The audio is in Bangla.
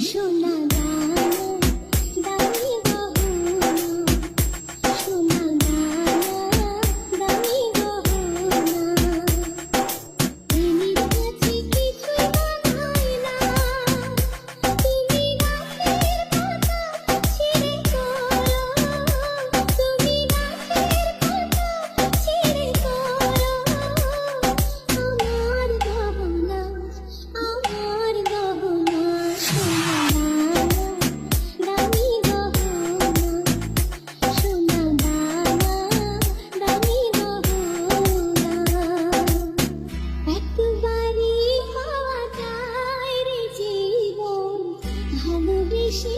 সোনা দানা দামি গহনা, সোনা দানা দামি গহনা, প্রেমের কাছে কিছুই মানায় না, তুমি গাছের পাতা ছিঁড়ে করো, তুমি গাছের পাতা ছিঁড়ে করো, আমার গহনা, আমার গহনা, সোনা দানা দামি গহনা, সোনা দানা দামি গহনা। একবারই হওয়া যায় রে জীবন ভালোবেসে